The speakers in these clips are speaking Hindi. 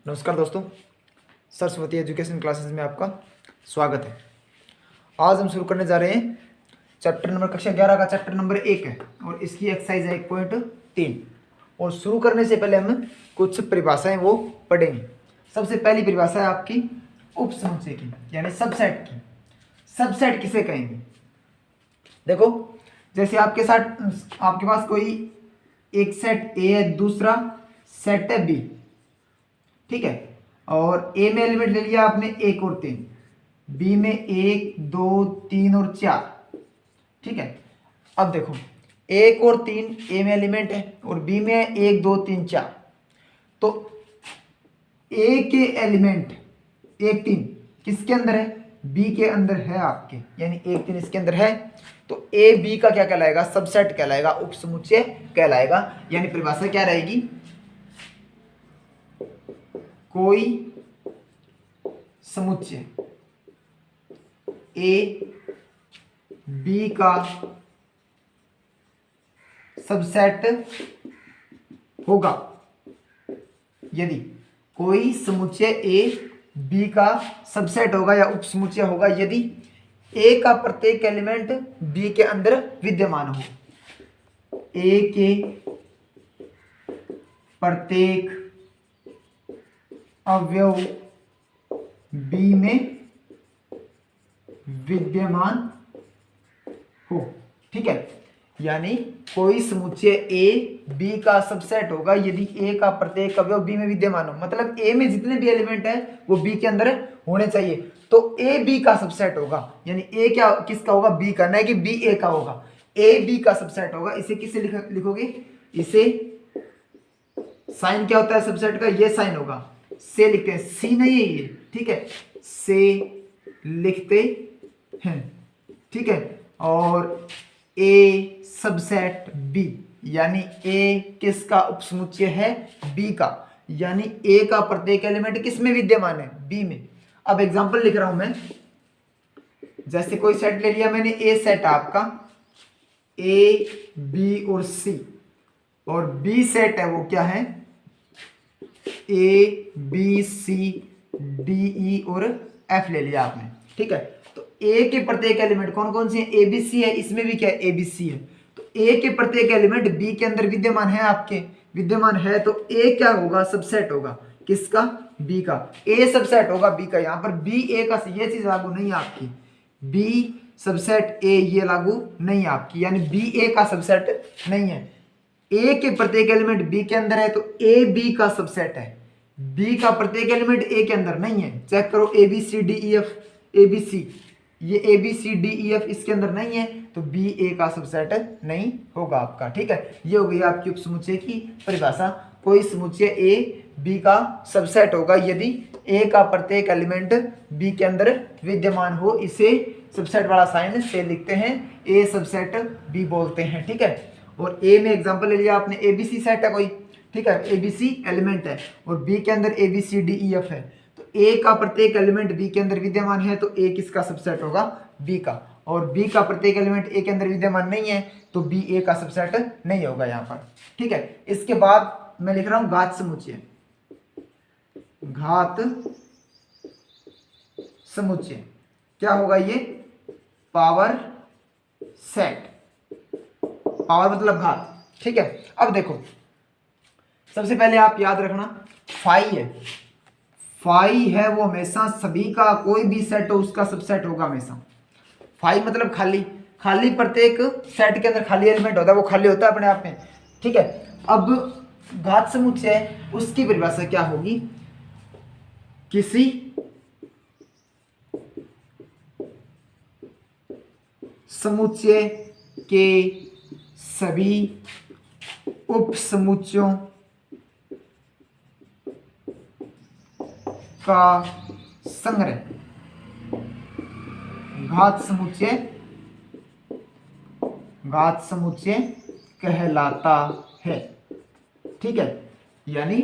नमस्कार दोस्तों, सरस्वती एजुकेशन क्लासेस में आपका स्वागत है। आज हम शुरू करने जा रहे हैं चैप्टर नंबर कक्षा 11 का चैप्टर नंबर 1 है और इसकी एक्सरसाइज है 1.3। और शुरू करने से पहले हम कुछ परिभाषाएं वो पढ़ेंगे। सबसे पहली परिभाषा है आपकी उपसमुच्चय की, यानी सबसेट की। सबसेट किसे कहेंगे? देखो, जैसे आपके पास कोई एक सेट ए है, दूसरा सेट है बी, ठीक है। और ए में एलिमेंट ले लिया आपने 1 और 3, बी में 1 2 3 और 4, ठीक है। अब देखो, 1 और 3 ए में एलिमेंट है और बी में 1 2 3 4। तो ए के एलिमेंट 1 3 किसके अंदर है? बी के अंदर है आपके, यानी 1 3 इसके अंदर है। तो ए बी का क्या कहलाएगा? सबसेट कहलाएगा, उपसमुच्चय कहलाएगा। यानी परिभाषा क्या रहेगी? कोई समुच्चय ए बी का सबसेट होगा यदि कोई समुच्चय ए बी का सबसेट होगा या उपसमुच्चय होगा यदि ए का प्रत्येक एलिमेंट बी के अंदर विद्यमान हो। ए के प्रत्येक अवयव बी में विद्यमान हो, ठीक है। यानी कोई समुच्चय ए बी का सबसेट होगा यदि ए का प्रत्येक अवयव बी में विद्यमान हो। मतलब ए में जितने भी एलिमेंट है वो बी के अंदर होने चाहिए। तो ए बी का सबसेट होगा, यानी ए क्या किसका होगा? बी का, नहीं कि बी ए का होगा। ए बी का सबसेट होगा। इसे किससे लिखोगे? इसे साइन क्या होता है सबसेट का? ये साइन होगा, से लिखते हैं, सी नहीं है ये, ठीक है, से लिखते हैं, ठीक है। और ए सबसेट बी, यानी ए किसका उपसमुच्चय है? बी का, यानी ए का प्रत्येक एलिमेंट किस में विद्यमान है? बी में। अब एग्जांपल लिख रहा हूं मैं। जैसे कोई सेट ले लिया मैंने, ए सेट आपका ए बी और सी, और बी सेट है वो क्या है? ए बी सी डी ई और एफ ले लिया आपने, ठीक है। तो ए के प्रत्येक एलिमेंट कौन कौन से हैं? ए बी सी है, इसमें भी क्या है? ए बी सी है। तो ए के प्रत्येक एलिमेंट बी के अंदर विद्यमान है, आपके विद्यमान है। तो ए क्या होगा? सबसेट होगा, किसका? बी का। ए सबसेट होगा बी का। यहां पर बी ए का ये चीज लागू नहीं है आपकी, बी सबसेट ए ये लागू नहीं है आपकी, यानी बी ए का सबसेट नहीं है। ए के प्रत्येक एलिमेंट बी के अंदर है तो ए बी का सबसेट है। बी का प्रत्येक एलिमेंट ए के अंदर नहीं है। चेक करो, A B C D E F, A B C, ये A B C D E F इसके अंदर नहीं है, तो बी ए का सबसेट नहीं होगा आपका, ठीक है। ये हो गई आपकी उपसमुच्चय की परिभाषा। कोई समुच्चय ए बी का सबसेट होगा यदि ए का प्रत्येक एलिमेंट बी के अंदर विद्यमान हो। इसे सबसेट वाला साइन से लिखते हैं, ए सबसेट बी बोलते हैं, ठीक है। और ए में एग्जांपल ले लिया आपने, ए बी सी सेट है कोई, ठीक है, ए बी सी एलिमेंट है और बी के अंदर A B C D E F है। तो ए का प्रत्येक एलिमेंट बी के अंदर विद्यमान है तो ए किसका सबसेट होगा? बी का। और बी का प्रत्येक एलिमेंट ए के अंदर विद्यमान नहीं है तो बी ए का सबसेट नहीं होगा यहाँ पर, ठीक है। इसके बाद मैं लिख रहा हूं घात समुच्चय। घात समुच्चय क्या होगा? ये पावर सेट, पावर मतलब घात, ठीक है। अब देखो, सबसे पहले आप याद रखना, फाई है, फाई है वो हमेशा सभी का, कोई भी सेट हो उसका सबसेट होगा हमेशा। फाई मतलब खाली, खाली प्रत्येक सेट के अंदर खाली एलिमेंट होता है, वो खाली होता है अपने आप में, ठीक है। अब घात समुच्चय, उसकी परिभाषा क्या होगी? किसी समुच्चय के सभी उपसमुच्चयों का संग्रह घात समुच्चय, घात समुच्चय कहलाता है, ठीक है। यानी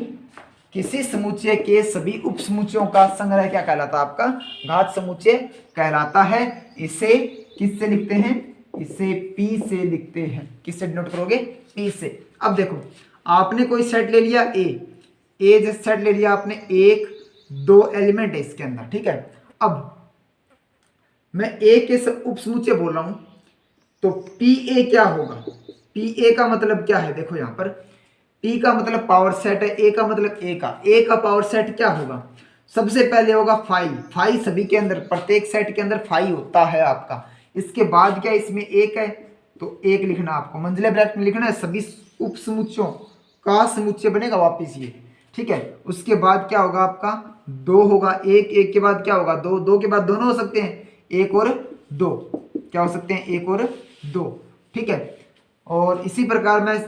किसी समुच्चय के सभी उपसमुच्चयों का संग्रह क्या कहलाता है? आपका घात समुच्चय कहलाता है। इसे किससे लिखते हैं? इसे P से लिखते हैं। किससे डिनोट करोगे? P से। अब देखो, आपने कोई सेट ले लिया A, ए जैसे सेट ले लिया आपने, एक दो एलिमेंट है इसके अंदर, ठीक है। अब मैं ए के उपसमुच्चय बोल रहा हूं, तो पी ए क्या होगा, पी ए का मतलब क्या है, देखो यहां पर पी का मतलब पावर सेट है, ए का मतलब ए का पावर सेट क्या होगा, सबसे पहले होगा फाइव, फाइव सभी के अंदर, प्रत्येक सेट के अंदर फाइव होता है आपका। इसके बाद क्या इसमें एक है, तो एक लिखना आपको, मंजिले ब्रैकेट में लिखना है, सभी उपसमुच्चयों का समुच्चय बनेगा वापिस ये, ठीक है। उसके बाद क्या होगा आपका, दो होगा, एक के बाद क्या होगा, दो के बाद दोनों हो सकते हैं, एक और दो, क्या हो सकते हैं, एक और दो, ठीक है। और इसी प्रकार मैं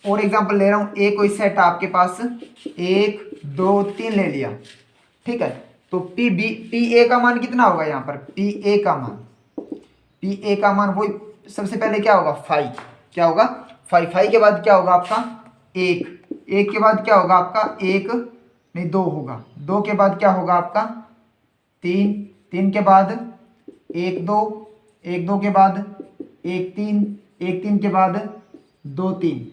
और एग्जांपल ले रहा हूं, ए कोई सेट आपके पास, एक दो तीन ले लिया, ठीक है। तो पी ए का मान कितना होगा यहाँ पर, पी ए का मान वही सबसे पहले क्या होगा, फाइव, क्या होगा, फाइव के बाद क्या होगा आपका, एक के बाद क्या होगा आपका, एक नहीं दो होगा, दो के बाद क्या होगा आपका, तीन के बाद एक दो के बाद एक तीन के बाद दो तीन,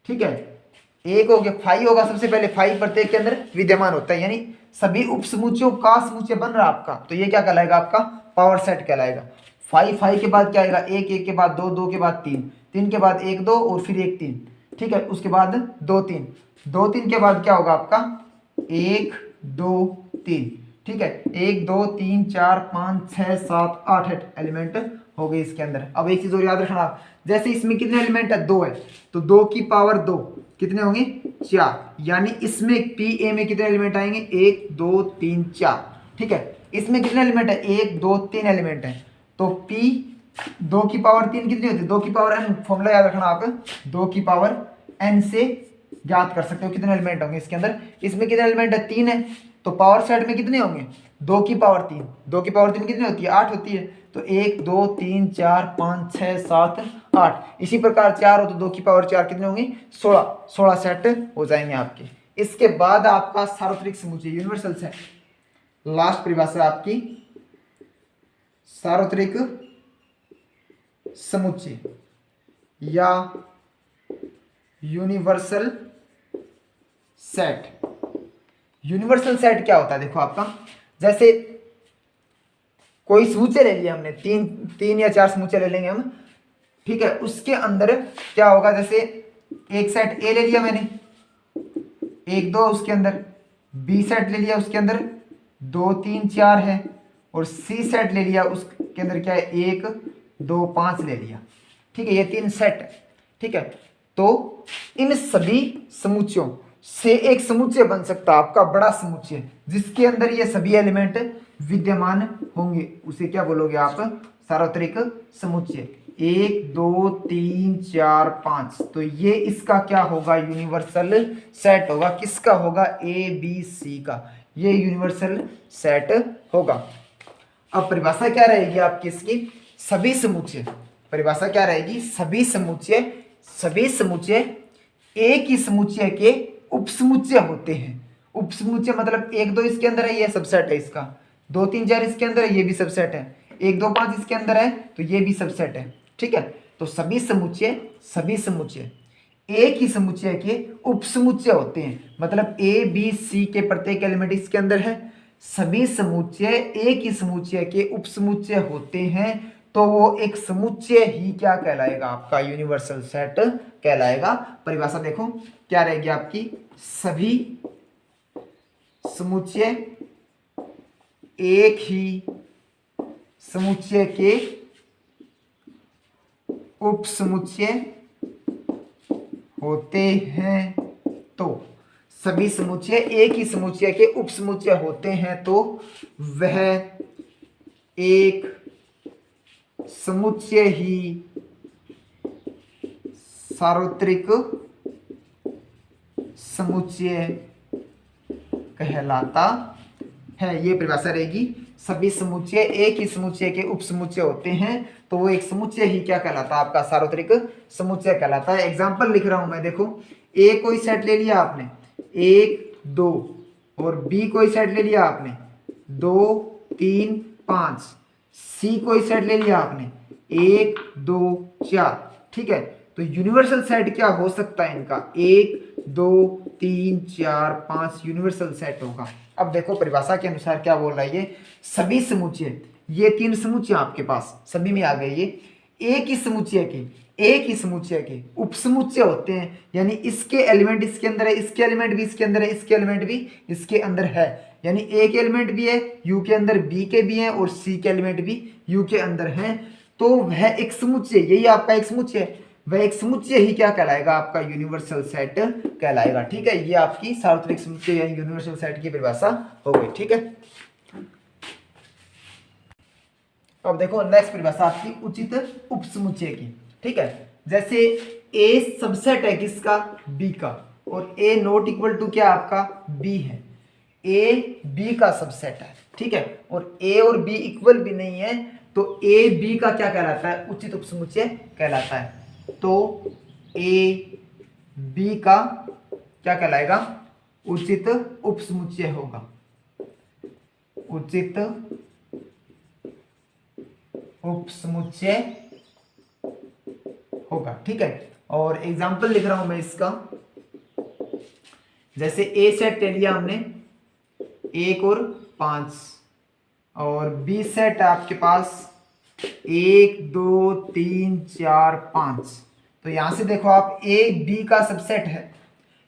ठीक है। एक हो गया, फाइव होगा सबसे पहले, फाइव प्रत्येक के अंदर विद्यमान होता है, यानी सभी उपसमुच्चयों का समुच्चय बन रहा है आपका, तो ये क्या कहलाएगा आपका, पावर सेट कहलाएगा। फाइव के बाद क्या आएगा, एक के बाद दो के बाद तीन के बाद एक दो और फिर एक तीन, ठीक है। उसके बाद दो तीन के बाद क्या होगा आपका, एक दो तीन, ठीक है। एक दो तीन चार पाँच छः सात आठ एलिमेंट हो गए इसके अंदर। अब एक चीज और याद रखना, जैसे इसमें कितने एलिमेंट है, दो है, तो दो की पावर दो कितने होंगे, चार, यानी इसमें पी ए में कितने एलिमेंट आएंगे, एक दो तीन चार, ठीक है। इसमें कितने एलिमेंट है, एक दो तीन एलिमेंट है, तो पी दो की पावर तीन कितनी होती है, दो की पावर एन, फॉर्मूला याद रखना आप, दो की पावर एन से याद कर सकते हो कितने एलिमेंट होंगे इसके अंदर। इसमें कितने एलिमेंट है, तीन है, तो पावर सेट में कितने होंगे, दो की पावर तीन कितनी होती है, आठ होती है, तो एक दो तीन चार पाँच छः सात आठ, इसी प्रकार चार हो तो दो की पावर चार कितने होंगे, 16 सेट हो जाएंगे आपके। इसके बाद आपका सार्वत्रिक समुच्चय, यूनिवर्सल सेट, लास्ट परिभाषा आपकी सार्वत्रिक समुच्चय या यूनिवर्सल सेट। यूनिवर्सल सेट क्या होता है, देखो आपका, जैसे कोई समुच्चय ले लिया हमने, तीन या चार समुच्चय ले लेंगे हम, ठीक है। उसके अंदर क्या होगा, जैसे एक सेट ए ले लिया मैंने, एक दो उसके अंदर, बी सेट ले लिया उसके अंदर दो तीन चार है, और सी सेट ले लिया उसके अंदर क्या है, एक दो पांच ले लिया, ठीक है। ये तीन सेट है, ठीक है। तो इन सभी समुच्चयों से एक समुच्चय बन सकता है आपका बड़ा समुच्चय, जिसके अंदर ये सभी एलिमेंट विद्यमान होंगे, उसे क्या बोलोगे आप, सार्वत्रिक समुच्चय। एक दो तीन चार पांच, तो ये इसका क्या होगा, यूनिवर्सल सेट होगा, किसका होगा, ए बी सी का, ये यूनिवर्सल सेट होगा। अब परिभाषा क्या रहेगी आपकी इसकी, सभी समुच्चय, परिभाषा क्या रहेगी, सभी समुच्चय एक ही समुच्चय के उपसमुच्चय होते हैं। उपसमुच्चय मतलब एक दो इसके अंदर है, ये सबसेट है इसका, दो तीन चार इसके अंदर है, ये भी सबसेट है, एक दो पांच इसके अंदर है, तो ये भी सबसेट है, ठीक है। तो सभी समुच्चय एक ही समुच्चय के उपसमुच्चय होते हैं, मतलब ए बी सी के प्रत्येक एलिमेंट इसके अंदर है, सभी समुच्चय एक ही समुच्चय के उपसमुच्चय होते हैं, तो वो एक समुच्चय ही क्या कहलाएगा आपका, यूनिवर्सल सेट कहलाएगा। परिभाषा देखो क्या रहेगी आपकी, सभी समुच्चय एक ही समुच्चय के उपसमुच्चय होते हैं, तो सभी समुच्चय एक ही समुच्चय के उपसमुच्चय होते हैं, तो वह एक समुच्चय ही सार्वत्रिक समुच्चय कहलाता है। ये परिभाषा रहेगी, सभी समुच्चय एक ही समुच्चय के उपसमुच्चय होते हैं, तो वो एक समुच्चय ही क्या कहलाता है, आपका सार्वत्रिक समुच्चय कहलाता है। एग्जांपल लिख रहा हूं मैं, देखो ए कोई सेट ले लिया आपने, एक दो, और बी कोई सेट ले लिया आपने, दो तीन पांच, सी कोई सेट ले लिया आपने, एक दो चार, ठीक है। तो यूनिवर्सल सेट क्या हो सकता है इनका, एक 2 3 4 5 यूनिवर्सल सेट होगा। अब देखो परिभाषा के अनुसार क्या बोल रहा है ये, सभी समुच्चय, ये 3 समुच्चय आपके पास सभी में आ गए, ये एक ही समुच्चय के उपसमुच्चय होते हैं, यानी इसके एलिमेंट इसके अंदर है, इसके एलिमेंट भी इसके अंदर है, इसके एलिमेंट भी इसके अंदर है, यानी ए के एलिमेंट भी है यू के अंदर, बी के भी हैं और सी के एलिमेंट भी यू के अंदर हैं, तो वह एक समुच्चय, यही आपका एक समुच्चय है, वह एक समुच्चय ही क्या कहलाएगा, आपका यूनिवर्सल सेट कहलाएगा। ठीक है, ये आपकी सार्वत्रिक समुच्चय यानी यूनिवर्सल सेट की परिभाषा हो गई। ठीक है, अब देखो नेक्स्ट परिभाषा आपकी उचित उपसमुच्चय की। ठीक है, जैसे ए सबसेट है किसका, बी का, और ए नॉट इक्वल टू क्या आपका बी है, ए बी का सबसेट है। ठीक है, और ए और बी इक्वल भी नहीं है, तो ए बी का क्या कहलाता है, उचित उपसमुच्चय कहलाता है। तो ए बी का क्या कहलाएगा, उचित उपसमुच्चय होगा, उचित उपसमुच्चय होगा। ठीक है, और एग्जांपल लिख रहा हूं मैं इसका, जैसे ए सेट ले लिया हमने 1 और 5, और बी सेट आपके पास 1 2 3 4 5, तो यहां से देखो आप ए बी का सबसेट है,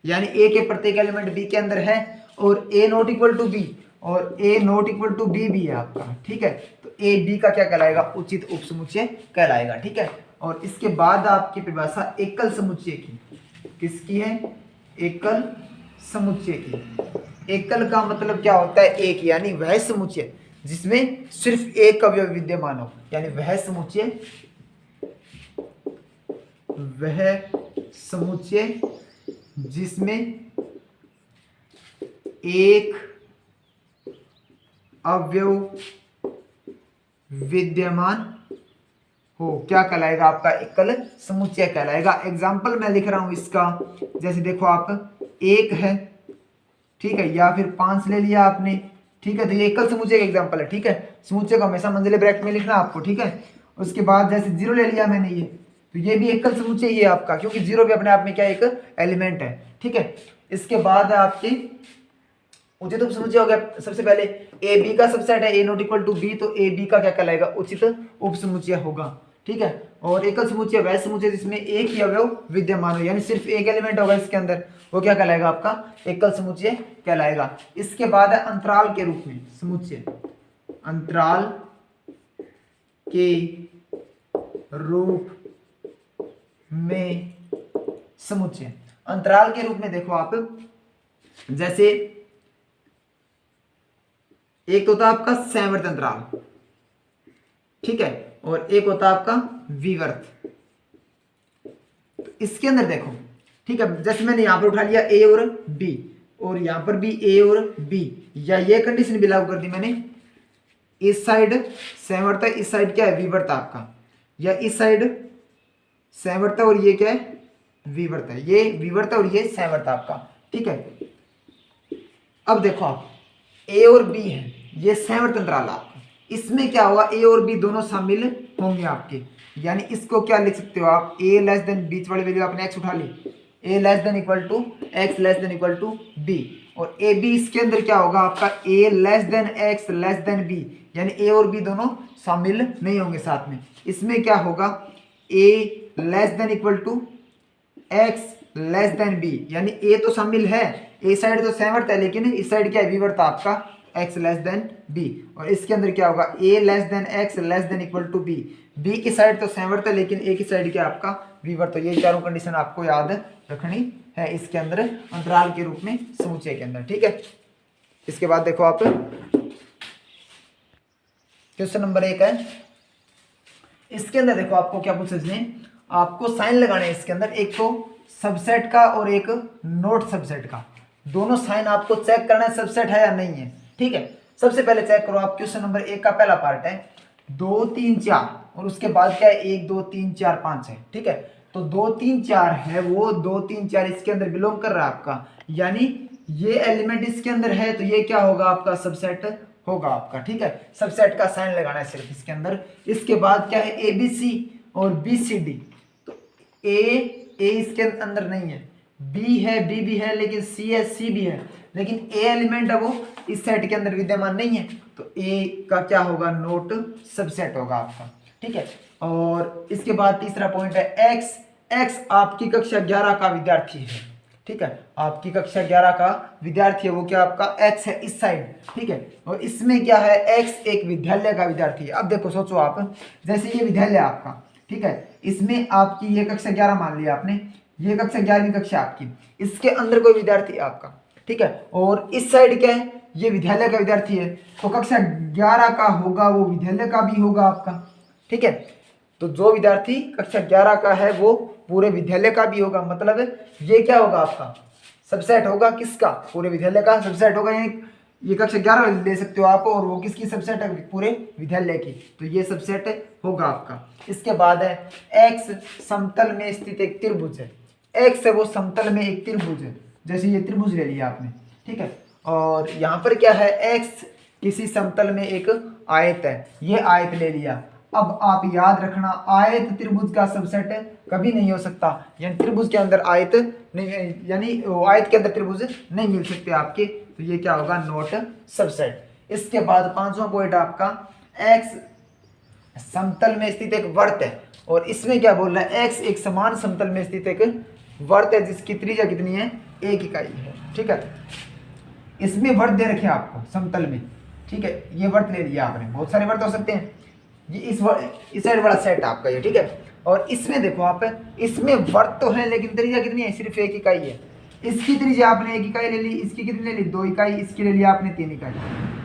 यानी ए के प्रत्येक एलिमेंट बी के अंदर है, और ए नॉट इक्वल टू बी और ए नॉट इक्वल टू बी भी है आपका। ठीक है, तो ए बी का क्या कहलाएगा, उचित उपसमुच्चय कहलाएगा। ठीक है, और इसके बाद आपकी परिभाषा एकल समुच्चय की, किसकी है, एकल समुच्चय की। एकल का मतलब क्या होता है, एक, यानी वह समुच्चय जिसमें सिर्फ एक अवयव विद्यमान हो, यानी वह समुच्चय जिसमें एक अवयव विद्यमान हो, क्या कहलाएगा, आपका एकल समुच्चय कहलाएगा। एग्जाम्पल मैं लिख रहा हूं इसका, जैसे देखो आप 1 है, ठीक है, या फिर 5 ले लिया आपने। ठीक है, तो ये एकल समुच्चय का एग्जाम्पल है। ठीक है, समुच्चय को हमेशा मंझले ब्रैकेट में लिखना आपको। ठीक है, उसके बाद जैसे 0 ले लिया मैंने, ये तो ये भी एकल समुच्चय ही है आपका, क्योंकि 0 भी अपने आप में क्या एक एलिमेंट है। ठीक है, इसके बाद आपके उचित उपसमुच्चय हो गया, सबसे पहले ए बी का सबसेट है, ए नॉट इक्वल टू बी, तो ए बी का क्या कहलाएगा, उचित उपसमुच्चय होगा। ठीक है, और एकल समुच्चय वह समुच्चय जिसमें एक ही अवयव विद्यमान हो, यानी सिर्फ एक एलिमेंट होगा इसके अंदर, वो क्या कहलाएगा, आपका एकल समुच्चय कहलाएगा। इसके बाद है अंतराल के रूप में समुच्चय, अंतराल के रूप में समुच्चय। अंतराल के रूप में देखो आप, जैसे एक होता है आपका संवर्त अंतराल, ठीक है, और एक होता है आपका विवर्त। तो इसके अंदर देखो, ठीक है, जैसे मैंने यहां पर उठा लिया ए और बी, और यहां पर भी ए और बी, या ये कंडीशन भी लागू कर दी मैंने, इस साइड संवर्त है, इस साइड क्या है, विवर्त आपका, या इस साइड संवर्त है और ये क्या है, विवर्त है, ये विवर्त है और ये संवर्त आपका। ठीक है, अब देखो आप ए और बी है, ये संवर्त अंतराल आपका, इसमें क्या होगा, ए और बी दोनों शामिल होंगे आपके, यानी इसको क्या लिख सकते हो आप, ए लेस देन, बीच वाली वैल्यू आपने एक्स उठा ली, A less than equal to X less than equal to B, और ए बी इसके अंदर क्या होगा आपका, A less than X less than B, यानी ए और बी दोनों शामिल नहीं होंगे साथ में। इसमें क्या होगा, A less than equal to X less than B, यानी ए तो शामिल है, ए साइड तो संवर्त है, लेकिन इस साइड क्या है, विवर्त आपका, x लेस देन बी, और इसके अंदर क्या होगा, a less than x less than equal to B, B की साइड तो संवर्त है, लेकिन a की साइड क्या आपका विवर्त। तो ये चारों कंडीशन आपको याद रखनी है इसके अंदर अंतराल के रूप में समुच्चय के अंदर। ठीक है, इसके बाद देखो आप क्वेश्चन नंबर 1 है, इसके अंदर देखो आपको क्या पूछा इसने, आपको साइन लगाने हैं इसके अंदर, एक तो सबसेट का और एक नोट सबसेट का, दोनों साइन आपको चेक करना है सबसेट है या नहीं है। ठीक है, सबसे पहले चेक करो आप, क्वेश्चन नंबर 1 का पहला पार्ट है 2 3 4, और उसके बाद क्या है 1 2 3 4 5 है। ठीक है, तो 2 3 4 है, वो 2 3 4 इसके अंदर बिलोंग कर रहा है आपका, यानी ये एलिमेंट इसके अंदर है, तो ये क्या होगा आपका, सबसेट होगा आपका। ठीक है, सबसेट का साइन लगाना है सिर्फ इसके अंदर। इसके बाद क्या है, ABC और BCD, तो ए इसके अंदर नहीं है, बी है, बी भी है, लेकिन सी है, सी भी है, लेकिन ए एलिमेंट है वो इस सेट के अंदर विद्यमान नहीं है, तो ए का क्या होगा, नोट सबसेट होगा आपका। ठीक है, और इसके बाद तीसरा पॉइंट है एक्स। एक्स आपकी कक्षा 11 का विद्यार्थी है। ठीक है, आपकी कक्षा 11 का विद्यार्थी है, वो क्या आपका एक्स है इस साइड। ठीक है, और इसमें क्या है, एक्स एक विद्यालय का विद्यार्थी है। अब देखो सोचो आप, जैसे ये विद्यालय आपका, ठीक है, इसमें आपकी ये कक्षा 11 मान लिया आपने, ये कक्षा 11वीं कक्षा आपकी, इसके अंदर कोई विद्यार्थी है आपका। ठीक है, और इस साइड क्या है, ये विद्यालय का विद्यार्थी है, तो कक्षा 11 का होगा वो विद्यालय का भी होगा आपका। ठीक है, तो जो विद्यार्थी कक्षा 11 का है वो पूरे विद्यालय का भी होगा, मतलब ये क्या होगा आपका, सबसेट होगा किसका, पूरे विद्यालय का सबसेट होगा। ये कक्षा 11 ले सकते हो आप, और वो किसकी सबसेट है, पूरे विद्यालय की, तो ये सबसेट होगा आपका। इसके बाद है एक्स समतल में स्थित एक त्रिभुज है। एक्स है वो समतल में एक त्रिभुज है, जैसे ये त्रिभुज ले लिया आपने। ठीक है, और यहाँ पर क्या है, एक्स किसी समतल में एक आयत है, ये आयत ले लिया। अब आप याद रखना, आयत त्रिभुज का सबसेट कभी नहीं हो सकता, यानी त्रिभुज के अंदर आयत नहीं, यानी आयत के अंदर त्रिभुज नहीं मिल सकते आपके, तो ये क्या होगा, नॉट सबसेट। इसके बाद पांचवा पॉइंट आपका, एक्स समतल में स्थित एक वर्त है, और इसमें क्या बोल रहा है, एक्स एक समान समतल में स्थित एक वर्त है जिसकी त्रिज्या कितनी है, 1 इकाई है। ठीक है, इसमें वर्त दे रखे आपको समतल में। ठीक है, ये वर्त ले लिया आपने, बहुत सारे वर्त हो सकते हैं, ये इस साइड वाला सेट आपका ये। ठीक है, और इसमें देखो आप, इसमें वर्त तो है लेकिन त्रिज्या कितनी है, सिर्फ 1 इकाई है। इसकी त्रिज्या आपने 1 इकाई ले ली, इसकी कितनी ले ली, 2 इकाई, इसकी ले लिया आपने 3 इकाई।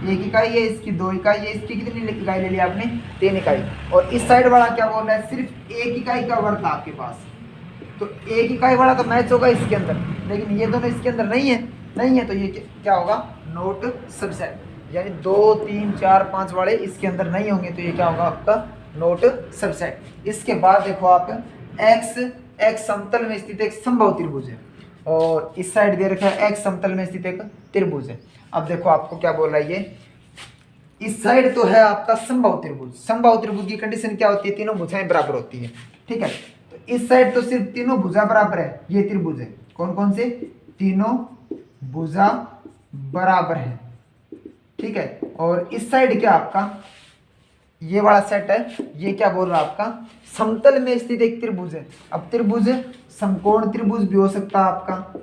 1 इकाई है, इसकी 2 इकाई है, इसकी कितनी इकाई ले लिया आपने, 3 इकाई। और इस साइड वाला क्या बोल रहा है, सिर्फ 1 इकाई का वर्त आपके पास, तो 1 इकाई वाला तो मैच होगा इसके अंदर, लेकिन ये दोनों इसके अंदर नहीं है, तो ये क्या होगा, नोट सबसेट, यानी 2 3 4 5 वाले इसके अंदर नहीं होंगे, तो ये क्या होगा आपका, नोट सबसेट। इसके बाद देखो आप, एक्स समतल में स्थित एक समबाहु त्रिभुज है, और इस साइड दे रखा है एक्स समतल में स्थित एक त्रिभुज है। अब देखो आपको क्या बोल रहा है, ये इस साइड तो है आपका समबाहु त्रिभुज। समबाहु त्रिभुज की कंडीशन क्या होती है, तीनों भुजाएं बराबर होती है। ठीक है, तो इस साइड तो सिर्फ तीनों भुजा बराबर है, ये त्रिभुज है, कौन कौन से, तीनों भुजा बराबर है। ठीक है, और इस साइड क्या आपका, ये वाला सेट है, ये क्या बोल रहा है आपका, समतल में स्थित एक त्रिभुज है। अब त्रिभुज समकोण त्रिभुज भी हो सकता है आपका,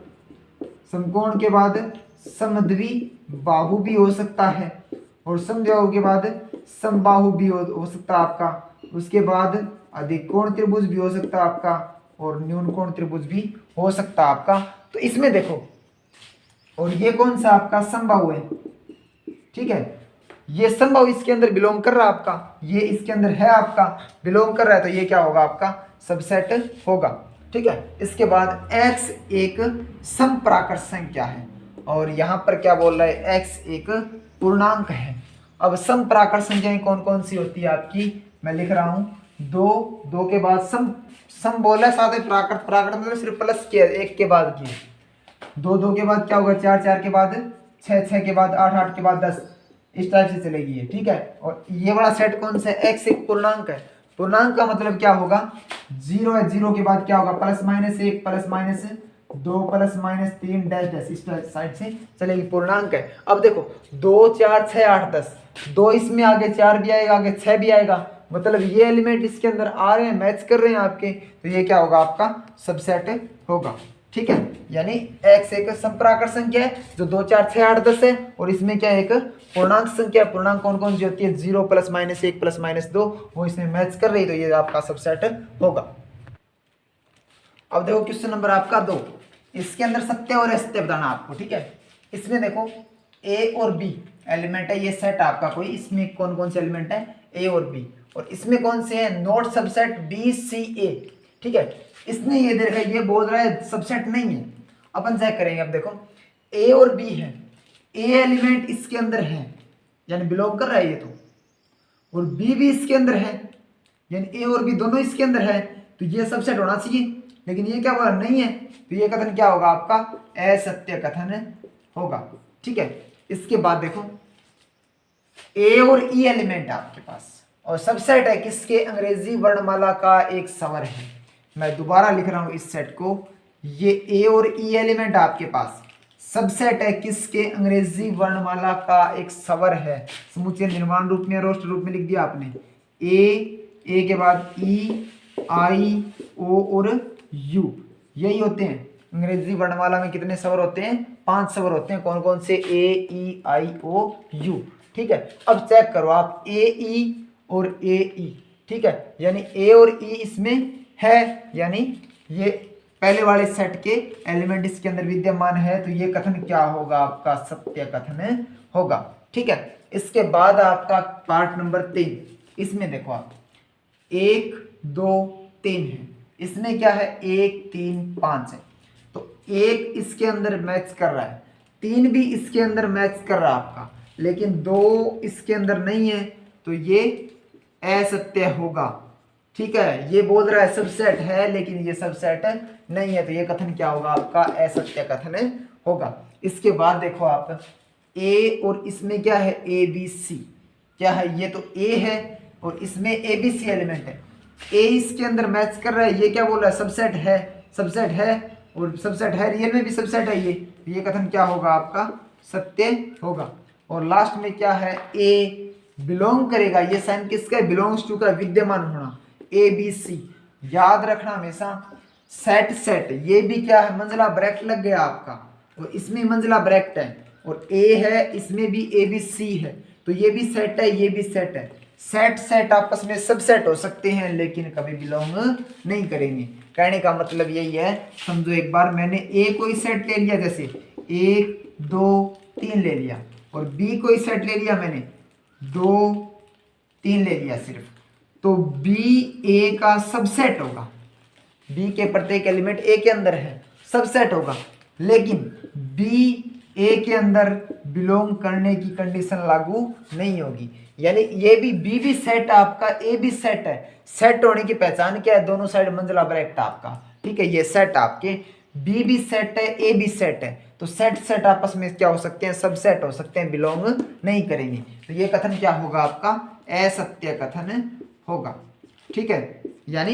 समकोण के बाद समद्वि बाहु भी हो सकता है, और समद्विबाहु के बाद समबाहु भी हो सकता है आपका। उसके बाद अधिक कोण त्रिभुज भी हो सकता है आपका, और न्यून कोण त्रिभुज भी हो सकता है आपका। तो इसमें देखो, और ये कौन सा आपका, समबाहु है। ठीक है, ये समबाहु इसके अंदर बिलोंग कर रहा है आपका, ये इसके अंदर है आपका, बिलोंग कर रहा है, तो ये क्या होगा आपका, सबसेट होगा। ठीक है, इसके बाद x एक समप्राकृत संख्या है, और यहाँ पर क्या बोल रहा है, x एक पूर्णांक है। अब समप्राकृत संख्याएं कौन कौन सी होती है आपकी, मैं लिख रहा हूँ, 2 के बाद सम बोला, साथ में प्राकृत मतलब सिर्फ प्लस के 1 के बाद की, 2 के बाद क्या होगा, 4 के बाद 6 के बाद 8 के बाद 10, इस टाइप से चलेगी ये। ठीक है, और ये वाला सेट कौन सा है, x एक पूर्णांक है। पूर्णांक का मतलब क्या होगा, 0 है, 0 के बाद क्या होगा, +-1 +-2 +-3 डैश इस साइड से चलेगी, पूर्णांक है। अब देखो 2 4 6 8 10, 2 इसमें आगे 4 भी आएगा, आगे 6 भी आएगा, मतलब ये एलिमेंट इसके अंदर आ रहे हैं, मैच कर रहे हैं आपके, तो ये क्या होगा आपका, सबसेट होगा। ठीक है, यानी x एक समप्राकृत संख्या है जो 2 4 6 8 10 है, और इसमें क्या है, एक पूर्णांक संख्या। पूर्णांक कौन कौन सी होती है, 0 +-1 +-2, वो इसमें मैच कर रही है, तो ये आपका सबसेट होगा। अब देखो क्वेश्चन नंबर आपका 2, इसके अंदर सत्य और असत्य बताना आपको। ठीक है, इसमें देखो a और b एलिमेंट है, ये सेट आपका कोई, इसमें कौन कौन से एलिमेंट है, a और b, और इसमें कौन से है, note subset b c a। ठीक है, इसने ये देखा, ये बोल रहा है सबसेट नहीं है, अपन चेक करेंगे। अब देखो a और b है, a एलिमेंट इसके अंदर है, यानी बिलोंग कर रहा है ये तो, और b भी इसके अंदर है, यानी a और b दोनों इसके अंदर है, तो ये सबसेट होना चाहिए, लेकिन ये क्या बोला, नहीं है, तो ये कथन क्या होगा आपका, असत्य कथन होगा। ठीक है, इसके बाद देखो ए और ई एलिमेंट आपके पास, और सबसेट है किसके, अंग्रेजी वर्णमाला का एक स्वर है। मैं दोबारा लिख रहा हूं इस सेट को, ये ए और ई एलिमेंट आपके पास सबसेट है किसके, अंग्रेजी वर्णमाला का एक स्वर है, समुच्चय निर्माण रूप में, रोष्ट रूप में लिख दिया आपने। ए के बाद ई, आई, ओ और यू, यही होते हैं अंग्रेजी वर्णमाला में। कितने स्वर होते हैं? 5 स्वर होते हैं। कौन कौन से? ए, ई, आई, ओ, यू। ठीक है, अब चेक करो आप, ए, ई और ए, ई। ठीक है, यानी ए और ई इसमें है, यानी ये पहले वाले सेट के एलिमेंट इसके अंदर विद्यमान है, तो ये कथन क्या होगा? आपका सत्य कथन होगा। ठीक है, इसके बाद आपका पार्ट नंबर 3, इसमें देखो आप 1, 2, 3 है, इसमें क्या है? 1, 3, 5 है, तो 1 इसके अंदर मैच कर रहा है, 3 भी इसके अंदर मैच कर रहा है आपका, लेकिन 2 इसके अंदर नहीं है, तो ये असत्य होगा। ठीक है, ये बोल रहा है सबसेट है, लेकिन ये सबसेट नहीं है, तो ये कथन क्या होगा? आपका असत्य कथन होगा। इसके बाद देखो आप, ए और इसमें क्या है? A B C. क्या है? ये तो ए है और इसमें ए बी सी एलिमेंट है, ए इसके अंदर मैच कर रहा है, ये क्या बोल रहा है? सबसेट है, सबसेट है, और सबसेट है, रियल में भी सबसेट है ये कथन क्या होगा? आपका सत्य होगा। और लास्ट में क्या है? ए बिलोंग करेगा, ये साइन किसका है? बिलोंग्स टू का, विद्यमान होना, ए बी सी। याद रखना हमेशा, सेट सेट, ये भी क्या है? मंजिला ब्रैकेट लग गया आपका, और इसमें मंजिला ब्रैकेट है, और ए है, इसमें भी ए बी सी है, तो ये भी सेट है, ये भी सेट है। सेट सेट आपस में सब सेट हो सकते हैं, लेकिन कभी बिलोंग नहीं करेंगे। कहने का मतलब यही है, समझो एक बार, मैंने ए कोई सेट ले लिया, जैसे 1, 2, 3 ले लिया, और बी कोई सेट ले लिया मैंने 2, 3 ले लिया सिर्फ, तो बी ए का सबसेट होगा, बी के प्रत्येक एलिमेंट ए के अंदर है, सबसेट होगा, लेकिन बी ए के अंदर बिलोंग करने की कंडीशन लागू नहीं होगी। यानी ये भी बी भी सेट है आपका, ए भी सेट है। सेट होने की पहचान क्या है? दोनों साइड मंजिला ब्रैकेट आपका। ठीक है, ये सेट आपके, बी भी सेट है, ए भी सेट है, तो सेट सेट आपस में क्या हो सकते हैं? सबसेट हो सकते हैं, बिलोंग नहीं करेंगे। तो ये कथन क्या होगा? आपका असत्य कथन होगा। ठीक है, यानी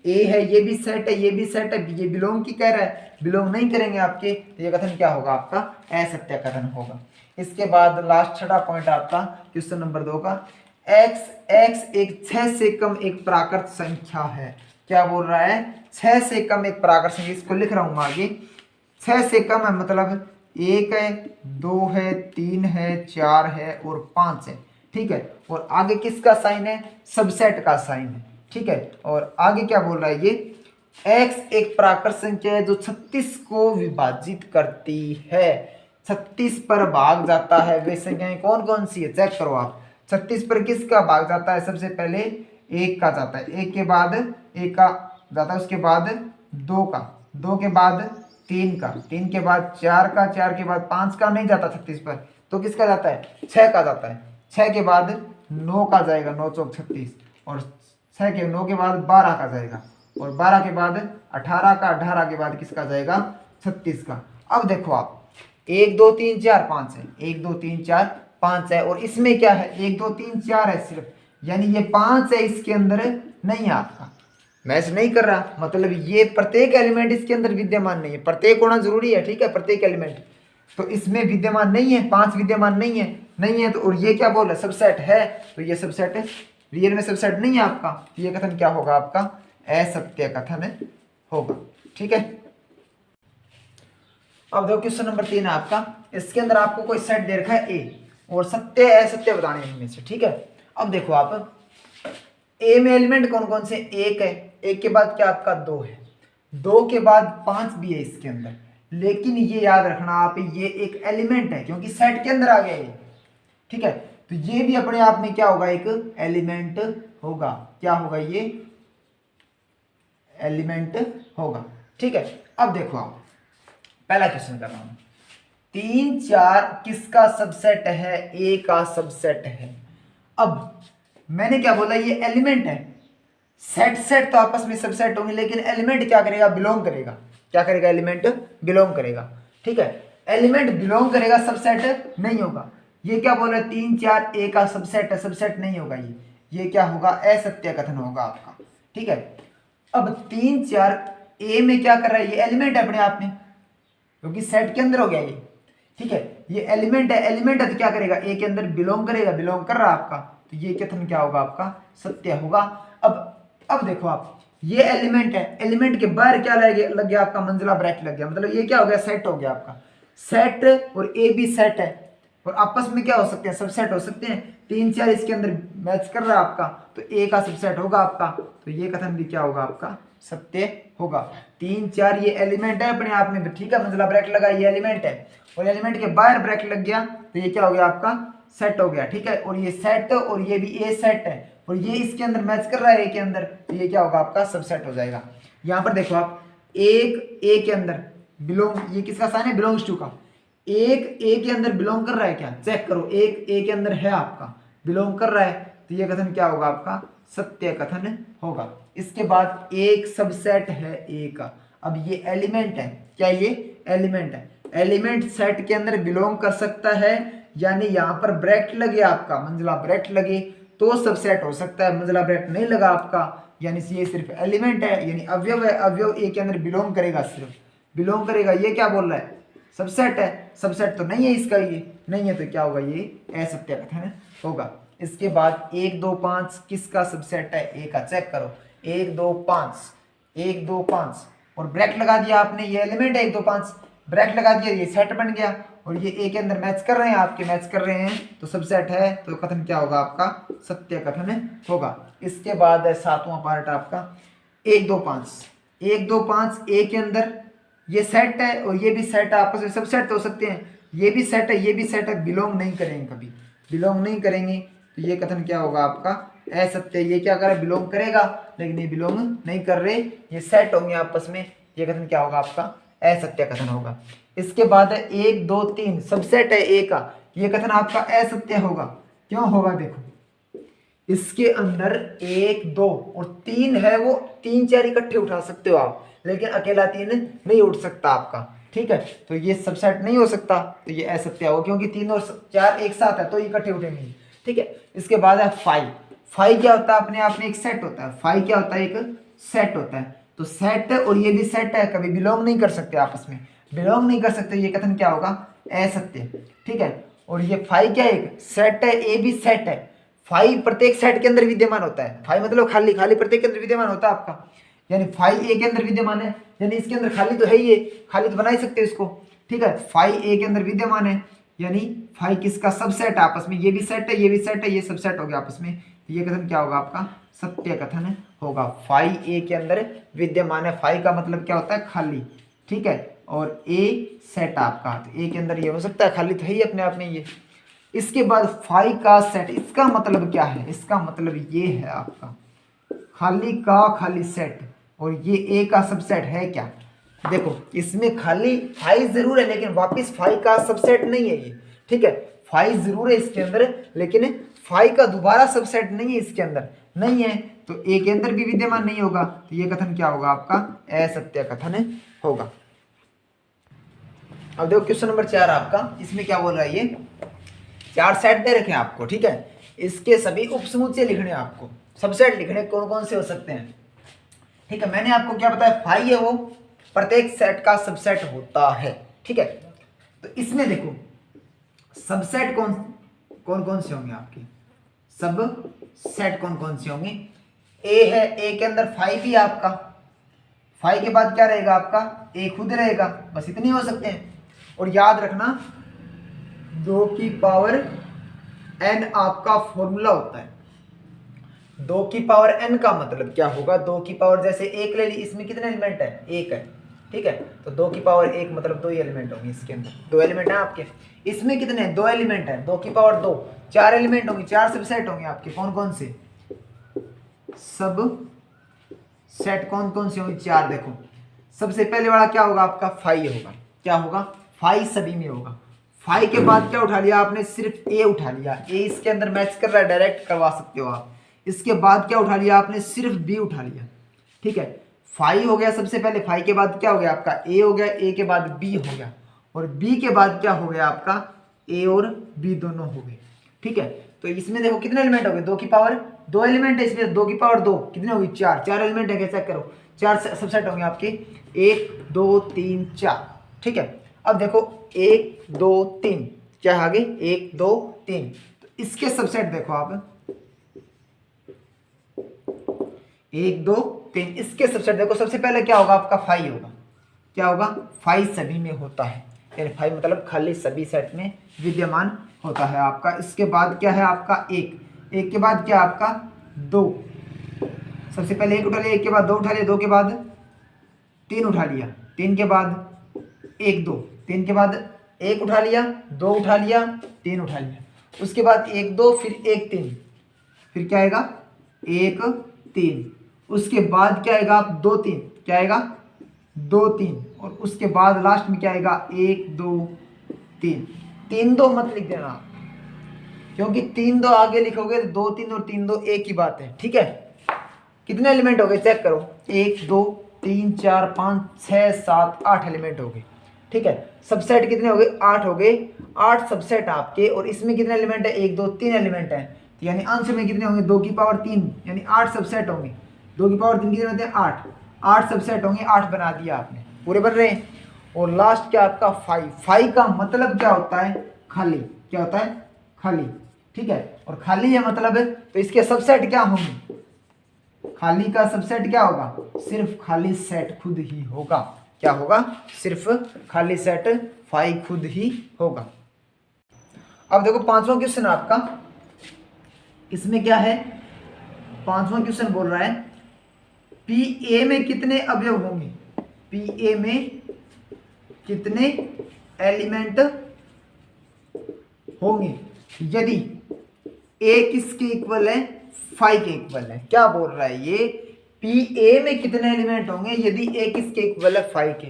ए है, ये भी सेट है, ये भी सेट है, ये बिलोंग की कह रहा है, बिलोंग नहीं करेंगे आपके, तो ये कथन क्या होगा? आपका असत्य कथन होगा। इसके बाद लास्ट छठा पॉइंट आपका क्वेश्चन नंबर 2 का, x एक 6 से कम एक प्राकृत संख्या है। क्या बोल रहा है? 6 से कम एक प्राकृत संख्या, इसको लिख रहा हूं आगे। 6 से कम है मतलब 1 है, 2 है, 3 है, 4 है और 5 है। ठीक है, और आगे किसका साइन है? सबसेट का साइन है। ठीक है, और आगे क्या बोल रहा है? ये x एक प्राकृत संख्या है जो 36 को विभाजित करती है, 36 पर भाग जाता है। वे संख्याएं कौन कौन सी है? चेक करो आप, 36 पर किसका भाग जाता है? सबसे पहले 1 का जाता है, 1 के बाद 1 का जाता है, उसके बाद 2 का, 2 के बाद 3 का, 3 के बाद 4 का, 4 के बाद 5 का नहीं जाता 36 पर, तो किसका जाता है? 6 का जाता है, 6 के बाद 9 का जाएगा, 9 चौक 36, और 9 के बाद 12 का जाएगा, और 12 के बाद 18 का, 18 के बाद किसका जाएगा? 36 का। अब देखो आप, 1 2 3 4 5 है, 1 2 3 4 5 है, और इसमें क्या है? 1 2 3 4 है सिर्फ, यानी ये 5 है, इसके अंदर नहीं है आपका, मैच नहीं कर रहा, मतलब ये प्रत्येक एलिमेंट इसके अंदर विद्यमान नहीं है। प्रत्येक होना जरूरी है, ठीक है, प्रत्येक एलिमेंट, तो इसमें विद्यमान नहीं है, 5 विद्यमान नहीं है, तो और ये क्या बोल रहा है? सबसेट है, तो ये सबसेट है, रियल में सबसेट नहीं है आपका, तो ये कथन क्या होगा? आपका असत्य कथन होगा। ठीक है, अब देखो क्वेश्चन नंबर 3 है आपका, इसके अंदर आपको कोई सेट दे रखा है ए, और सत्य असत्य बताने इनमें से। ठीक है, अब देखो आप, ए में एलिमेंट कौन कौन से? 1 है, 1 के बाद क्या आपका? 2 है, 2 के बाद 5 भी है इसके अंदर, लेकिन ये याद रखना आप, ये एक एलिमेंट है क्योंकि सेट के अंदर आ गया ये। ठीक है, तो ये भी अपने आप में क्या होगा? एक एलिमेंट होगा। क्या होगा? ये एलिमेंट होगा। ठीक है, अब देखो आप, पहला क्वेश्चन कर रहा हूं, 3 4 किसका सबसेट है? ए का सबसेट है। अब मैंने क्या बोला? ये एलिमेंट है, सेट सेट तो आपस में सबसेट होंगे, लेकिन एलिमेंट क्या करेगा? बिलोंग करेगा। क्या करेगा? एलिमेंट बिलोंग करेगा। ठीक है, एलिमेंट बिलोंग करेगा, सबसेट नहीं होगा। ये क्या बोल रहा है? 3 4 ए का सबसेट है, सबसेट नहीं होगा ये क्या होगा? असत्य कथन होगा आपका। ठीक है, अब 3 4 ए में क्या कर रहा है, ये एलिमेंट है अपने आप में, क्योंकि सेट के अंदर हो गया ये, ठीक है, ये एलिमेंट है, एलिमेंट है तो क्या करेगा, ए के अंदर बिलोंग करेगा, बिलोंग कर रहा है आपका, तो ये कथन क्या होगा आपका, सत्य होगा। अब देखो आप, ये एलिमेंट है, एलिमेंट के बाहर क्या लग गया आपका, मंजिला ब्रैकेट लग गया, मतलब ये क्या हो गया, सेट हो गया आपका, सेट और ए भी सेट है, और आपस में क्या हो सकते हैं, सबसेट हो सकते हैं, 3 4 इसके अंदर मैच कर रहा है आपका, तो ए का सबसेट होगा आपका, तो ये कथन भी क्या होगा आपका, सत्य होगा। 3 4 ये एलिमेंट है अपने आप में, ठीक है, मंजिला ब्रैकेट लगा, ये एलिमेंट है, और एलिमेंट के बाहर ब्रैकेट लग गया तो ये क्या हो गया आपका, सेट हो गया, ठीक है, और ये सेट और ये भी ए सेट है, और ये इसके अंदर मैच कर रहा है ए के अंदर, तो ये क्या होगा आपका, सबसेट हो जाएगा। यहाँ पर देखो आप, एक ए के अंदर बिलोंग, ये किसका साइन है, बिलोंग्स टू का, एक ए के अंदर बिलोंग कर रहा है क्या, चेक करो, एक ए के अंदर है आपका, बिलोंग कर रहा है, तो ये कथन क्या होगा आपका, सत्य कथन होगा। इसके बाद एक सबसेट है ए का, अब ये एलिमेंट है, क्या ये एलिमेंट है, एलिमेंट सेट के अंदर बिलोंग कर सकता है, यानी यहाँ पर ब्रैकेट लगे आपका, मंजिला ब्रैकेट लगे तो सबसेट हो सकता है, मंजिला ब्रैकेट नहीं लगा आपका, यानी ये सिर्फ एलिमेंट है, यानी अवयव है, अवयव ए के अंदर बिलोंग करेगा, सिर्फ बिलोंग करेगा, ये क्या बोल रहा है, सबसेट है, सबसेट तो नहीं है इसका, ये नहीं है तो क्या होगा, ये असत्य कथन होगा। इसके बाद 1 2 5 किसका सबसेट है, ए का, चेक करो, 1 2 5 1 2 5 और ब्रैकेट लगा दिया आपने, ये एलिमेंट है 1 2 5, ब्रैकेट लगा दिया, ये सेट बन गया, और ये ए के अंदर मैच कर रहे हैं आपके, मैच कर रहे हैं तो सबसेट है, तो कथन क्या होगा आपका, सत्य कथन होगा। इसके बाद है 7वां पार्ट आपका 1 2 5 1 2 5 ए के अंदर ये सेट है और ये भी सेट है, आपस में सबसेट हो सकते हैं, ये भी सेट है, ये भी सेट है, बिलोंग नहीं करेंगे, कभी बिलोंग नहीं करेंगे, तो ये कथन क्या होगा आपका, असत्य। ये क्या करे, बिलोंग करेगा, लेकिन ये बिलोंग नहीं कर रहे, ये सेट होंगे आपस में, ये कथन क्या होगा आपका, असत्य कथन होगा। इसके बाद है 1 2 3 सबसेट है ए का, ये कथन आपका असत्य होगा, क्यों होगा, देखो इसके अंदर 1 2 और 3 है, वो 3 4 इकट्ठे उठा सकते हो आप, लेकिन अकेला 3 नहीं उठ सकता आपका, ठीक है, तो ये सबसेट नहीं हो सकता, तो ये असत्य होगा, क्योंकि 3 और 4 एक साथ है तो इकट्ठे उठेंगे, ठीक है। इसके बाद है 5 क्या होता है, अपने आप में एक सेट होता है, 5 क्या होता है, एक सेट होता है, तो सेट और ये भी सेट है, कभी बिलोंग नहीं कर सकते आपस में, बिलोंग नहीं कर सकते, ये कथन क्या होगा, असत्य, ठीक है। और ये 5 क्या, एक सेट है, ए भी सेट है, 5 प्रत्येक सेट के अंदर विद्यमान होता है, 5 मतलब खाली, खाली प्रत्येक के अंदर विद्यमान होता है आपका, यानी 5 ए के अंदर विद्यमान है, यानी इसके अंदर खाली तो है ही, खाली तो बना ही सकते हो इसको, ठीक है, 5 ए के अंदर विद्यमान है, यानी 5 किसका सबसेट है आपस में, ये भी सेट है, ये भी सेट है, ये सबसेट हो गया आपस में, तो ये कथन क्या होगा आपका, सत्य कथन होगा। 5 ए के अंदर विद्यमान है, 5 का मतलब क्या होता है, खाली, ठीक है, और ए सेट आपका, तो ए के अंदर ये हो सकता है, खाली तो है ही अपने आप में ये। इसके बाद 5 का सेट, इसका मतलब क्या है, इसका मतलब ये है आपका खाली का खाली सेट, और ये ए का सबसेट है क्या, देखो इसमें खाली 5 जरूर है, लेकिन वापस 5 का सबसेट नहीं है ये, ठीक है, 5 जरूर है इसके अंदर, लेकिन 5 का दोबारा सबसेट नहीं है इसके अंदर, नहीं है, तो ए के अंदर भी विद्यमान नहीं होगा, तो ये कथन क्या होगा आपका, असत्य कथन होगा। अब देखो क्वेश्चन नंबर 4 आपका, इसमें क्या बोल रहा है, ये 4 सेट दे रखे हैं आपको, ठीक है, इसके सभी उपसमुच्चय लिखने हैं आपको, सबसेट लिखने कौन कौन से हो सकते हैं, ठीक है, मैंने आपको क्या बताया, 5 है वो प्रत्येक सेट का सबसेट होता है, ठीक है, तो इसमें देखो सबसेट कौन कौन से होंगे आपके, सब सेट कौन कौन से होंगे, ए है, ए के अंदर 5 भी आपका, 5 के बाद क्या रहेगा आपका, ए खुद रहेगा, बस इतने हो सकते हैं। और याद रखना 2 की पावर n आपका फॉर्मूला होता है, 2 की पावर n का मतलब क्या होगा, 2 की पावर जैसे 1 ले ली, इसमें कितने एलिमेंट है, 1 है, ठीक है, तो 2 की पावर 1 मतलब 2 ही एलिमेंट होंगे इसके अंदर, 2 एलिमेंट है आपके, इसमें कितने 2 एलिमेंट है, 2 की पावर 2 4 एलिमेंट होंगे, 4 सबसेट होंगे आपके, कौन कौन से सब सेट कौन कौन से होंगे, 4, देखो सबसे पहले वाला क्या होगा आपका, 5 होगा, क्या होगा, 5 सभी में होगा, 5 के बाद क्या उठा लिया आपने, सिर्फ ए उठा लिया, ए इसके अंदर मैच कर रहा है, डायरेक्ट करवा सकते हो आप। इसके बाद क्या उठा लिया आपने, सिर्फ बी उठा लिया, ठीक है, 5 हो गया सबसे पहले, 5 के बाद क्या हो गया आपका, ए हो गया, ए के बाद बी हो गया, और बी के बाद क्या हो गया आपका, ए और बी दोनों हो गए, ठीक है। तो इसमें देखो कितने एलिमेंट हो गए, 2 की पावर 2 एलिमेंट है इसमें, 2 की पावर 2 कितने हो गई, 4 एलिमेंट है, चेक करो, 4 सबसेट होंगे आपके, 1 2 3 4। ठीक है, अब देखो 1 2 3 क्या आगे 1 2 3, तो इसके सबसेट देखो आप 1 2 3, इसके सबसेट देखो। सबसे पहले क्या होगा आपका 5 होगा, क्या होगा 5 सभी में होता है, यानी 5 मतलब खाली सभी सेट में विद्यमान होता है आपका। इसके बाद क्या है आपका 1, 1 के बाद क्या आपका 2, सबसे पहले 1 उठा लिया, 1 के बाद 2 उठा लिया, 2 के बाद 3 उठा लिया, 3 के बाद 1 2, 3 के बाद 1 उठा लिया, 2 उठा लिया, 3 उठा लिया, उसके बाद 1 2 फिर 1 3, फिर क्या आएगा 1 3, उसके बाद क्या आएगा 2 3, क्या आएगा 2 3, और उसके बाद लास्ट में क्या आएगा 1 2 3। 3 2 मत लिख देना, क्योंकि 3 2 आगे लिखोगे तो 2 3 और 3 2 एक ही बात है। ठीक है, कितने एलिमेंट हो गए चेक करो, 1 2 3 4 5 6 7 8 एलिमेंट हो गए। ठीक है, सबसेट कितने हो गए 8 हो गए, 8 सबसेट आपके, और इसमें कितने एलिमेंट है 1 2 3 एलिमेंट है, तो यानी आंसर में कितने होंगे 2 की पावर 3, यानी 8 सबसेट होंगे। 2 की पावर 3 कितने होते हैं 8, 8 सबसेट होंगे, 8 बना दिया आपने, पूरे बन रहे हैं। और लास्ट क्या आपका 5, 5 का मतलब क्या होता है खाली, क्या होता है खाली। ठीक है, और खाली है मतलब है, तो इसके सबसेट क्या होंगे, खाली का सबसेट क्या होगा, सिर्फ खाली सेट खुद ही होगा। क्या होगा, सिर्फ खाली सेट 5 खुद ही होगा। अब देखो 5वां क्वेश्चन आपका, इसमें क्या है 5वां क्वेश्चन बोल रहा है पी ए में कितने अवयव होंगे, पी ए में कितने एलिमेंट होंगे यदि ए किसके इक्वल है 5 के इक्वल है। क्या बोल रहा है ये, पी ए में कितने एलिमेंट होंगे यदि ए किसके इक्वल है 5 के।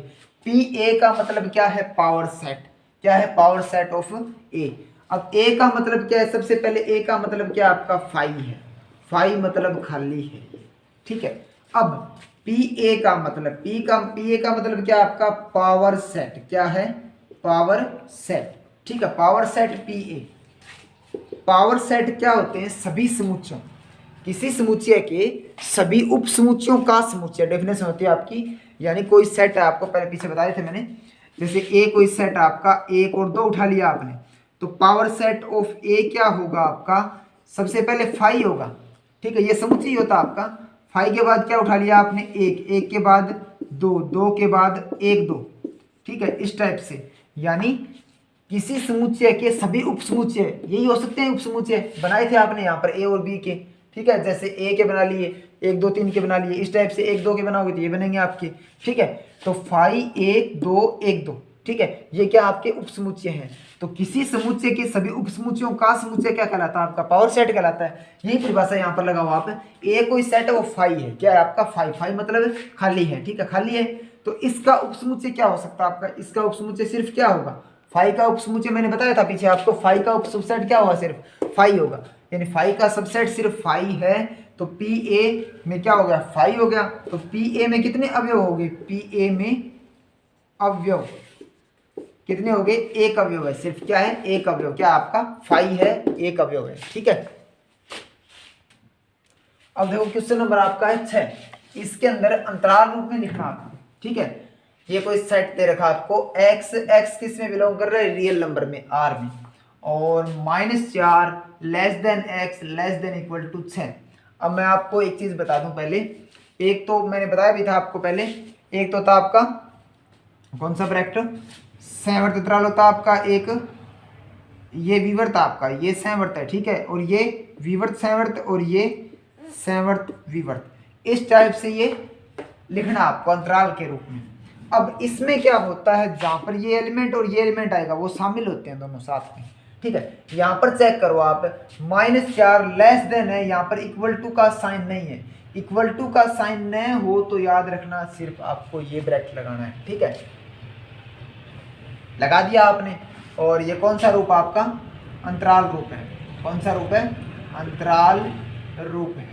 पी ए का मतलब क्या है पावर सेट, क्या है पावर सेट ऑफ ए। अब ए का मतलब क्या है, सबसे पहले ए का मतलब क्या आपका 5 है, 5 मतलब खाली है। ठीक है, अब पी ए का मतलब पी ए का मतलब क्या आपका पावर सेट, क्या है पावर सेट। ठीक है, power set P A. Power set क्या होते हैं, सभी समुच्चयों, किसी समुच्चय के सभी उप समुच्चयों का समुच्चय, डेफिनेशन होती है आपकी। यानी कोई सेट है, आपको पहले पीछे बताए थे मैंने, जैसे ए कोई सेट आपका 1 और 2 उठा लिया आपने, तो पावर सेट ऑफ ए क्या होगा आपका, सबसे पहले 5 होगा। ठीक है, ये समुच्चय होता आपका। 5 के बाद क्या उठा लिया आपने 1, 1 के बाद 2, 2 के बाद 1 2। ठीक है, इस टाइप से, यानी किसी समुच्चय के सभी उप समुच्चय, यही हो सकते हैं उप समुच्चय, बनाए थे आपने यहाँ पर ए और बी के। ठीक है, जैसे ए के बना लिए, 1 2 3 के बना लिए, इस टाइप से 1 2 के बनाओगे तो ये बनेंगे आपके। ठीक है, तो 5 1 2 1 2। ठीक है, ये क्या आपके उप समुच्चय हैं। तो किसी समुच्चय के सभी उप समुच्चयों का समुच्चय क्या कहलाता है आपका, पावर सेट कहलाता है। यही परिभाषा यहाँ पर लगाओ आप, ए कोई सेट है वो 5 है, क्या है आपका 5 मतलब खाली है। ठीक है, खाली है, तो इसका उप समुच्चय क्या हो सकता है आपका, इसका उप समुच्चय सिर्फ क्या होगा 5 का उप समुच्चय, मैंने बताया था पीछे आपको 5 का उप सबसेट क्या होगा, सिर्फ 5 होगा। यानी 5 का सबसेट सिर्फ 5 है, तो पी ए में क्या हो गया 5 हो गया। तो पी ए में कितने अवयव हो गए, पी ए में अवयव कितने हो गए, एक अवयव है सिर्फ, क्या है एक अवयव, क्या आपका 5 है, एक अवयव है। ठीक है, अब देखो क्वेश्चन नंबर आपका है 6, इसके अंदर अंतराल रूप में लिखना आपको। ठीक है, ये कोई सेट दे रखा आपको, x किस में बिलोंग कर रहा है, रियल नंबर में r में, और -4 less than x less than equal to 6। अब मैं आपको एक चीज बता दूं पहले, एक तो मैंने बताया भी था आपको पहले, एक तो था आपका कौन सा ब्रैकेट, संवर्त अंतराल होता आपका एक, ये विवर्त आपका, ये संवर्त है। ठीक है, और ये विवर्त संवर्त, और ये संवर्त विवर्त, इस टाइप से ये लिखना आपको अंतराल के रूप में। अब इसमें क्या होता है, जहां पर ये एलिमेंट और ये एलिमेंट आएगा वो शामिल होते हैं दोनों साथ में। ठीक है, यहाँ पर चेक करो आप, -4 लेस देन है, यहाँ पर इक्वल टू का साइन नहीं है, इक्वल टू का साइन न हो तो याद रखना सिर्फ आपको ये ब्रैकेट लगाना है। ठीक है, लगा दिया आपने, और ये कौन सा रूप आपका अंतराल रूप है, कौन सा रूप है अंतराल रूप है।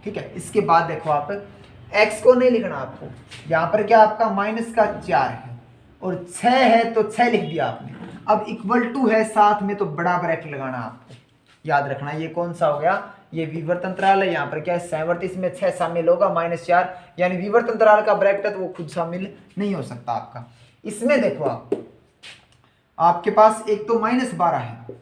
ठीक है, इसके बाद देखो आप x को नहीं लिखना आपको, यहाँ पर क्या आपका -4 है और 6 है तो 6 लिख दिया आपने। अब इक्वल टू है साथ में तो बड़ा ब्रैकेट लगाना आपको, याद रखना ये कौन सा हो गया, ये विवर्त अंतराल है, यहाँ पर क्या है संवर्त, इसमें 6 शामिल होगा -4, यानी विवर्त अंतराल का ब्रैकेट है तो वो खुद शामिल नहीं हो सकता आपका। इसमें देखो आपके पास एक तो -12 है,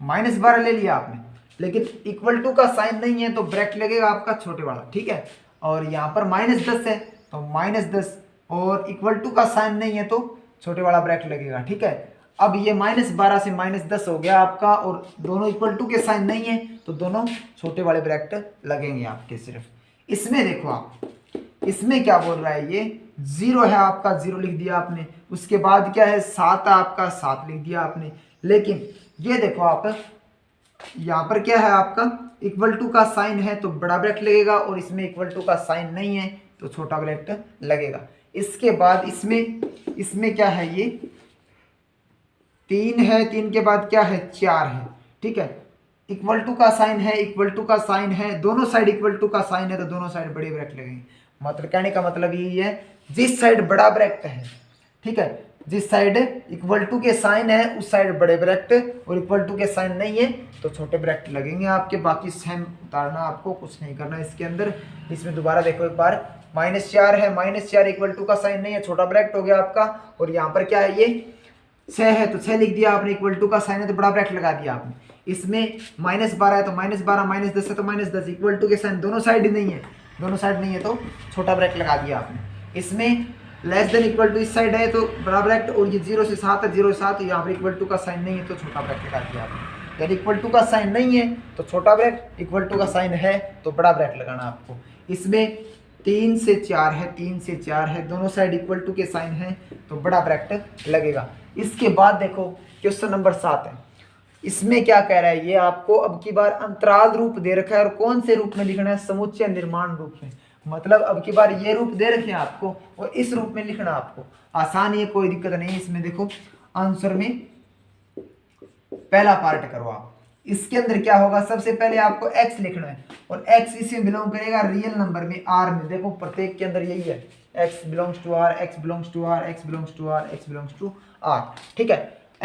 -12 ले लिया आपने, लेकिन इक्वल टू का साइन नहीं है तो ब्रैकेट लगेगा आपका छोटे वाला, ठीक है। और यहाँ पर -10 है तो -10, और इक्वल टू का साइन नहीं है तो छोटे वाला ब्रैकेट लगेगा, ठीक है। अब ये -12 से -10 हो गया आपका, और दोनों इक्वल टू के साइन नहीं है तो दोनों छोटे वाले ब्रैकेट लगेंगे आपके सिर्फ। इसमें देखो आप, इसमें क्या बोल रहा है, ये 0 है आपका, 0 लिख दिया आपने। उसके बाद क्या है 7 है आपका, 7 लिख दिया आपने। लेकिन ये देखो आप, यहाँ पर क्या है आपका इक्वल टू का साइन है तो बड़ा ब्रैकेट लगेगा, और इसमें इक्वल टू का साइन नहीं है तो छोटा ब्रैकेट लगेगा। इसके बाद इसमें क्या है, ये 3 है, 3 के बाद क्या है 4 है, ठीक है। इक्वल टू का साइन है, इक्वल टू का साइन है, दोनों साइड इक्वल टू का साइन है तो दोनों साइड बड़े ब्रैकेट लगेंगे। मतलब कहने का मतलब यही है, जिस साइड बड़ा ब्रैकेट है, ठीक है, जिस साइड इक्वल टू के साइन है उस साइड बड़े ब्रैकेट, और इक्वल टू के साइन नहीं है तो छोटे ब्रैकेट लगेंगे आपके। बाकी सेम उतारना, आपको कुछ नहीं करना इसके अंदर। इसमें दोबारा देखो एक बार, -4 है, -4 इक्वल टू का साइन नहीं है, छोटा ब्रैकेट हो गया आपका। और यहाँ पर क्या है, ये 6 है तो 6 लिख दिया आपने, इक्वल टू का साइन है तो बड़ा ब्रैकेट लगा दिया आपने। इसमें -12 है तो -12, -10 है तो -10, इक्वल टू के साइन दोनों साइड नहीं है, दोनों साइड नहीं है तो छोटा ब्रैकेट लगा दिया आपने। इसमें लेस देन इक्वल टू इस साइड है तो बड़ा ब्रैकेट, और ये 0 से 7 है, 0 से 7 यहाँ पर इक्वल टू का साइन नहीं है तो छोटा ब्रैकेट लगा दिया आपने। यानी इक्वल टू का साइन नहीं है तो छोटा ब्रैकेट, इक्वल टू का साइन है तो बड़ा ब्रैकेट लगाना आपको। इसमें 3 से 4 है, 3 से 4 है, दोनों साइड इक्वल टू के साइन है तो बड़ा ब्रैकेट लगेगा। इसके बाद देखो क्वेश्चन नंबर 7 है। इसमें क्या कह रहा है, ये आपको अब की बार अंतराल रूप दे रखा है, और कौन से रूप में लिखना है, समुच्चय निर्माण रूप में। मतलब अब की बार ये रूप दे रखे हैं आपको, और इस रूप में लिखना आपको आसान है, कोई दिक्कत नहीं है इसमें। देखो आंसर में पहला पार्ट करो आप, इसके अंदर क्या होगा, सबसे पहले आपको x लिखना है, और x इसे बिलोंग करेगा रियल नंबर में, r में। देखो प्रत्येक के अंदर यही है, x belongs to r, x belongs to r, x belongs to r, x belongs to r, ठीक है।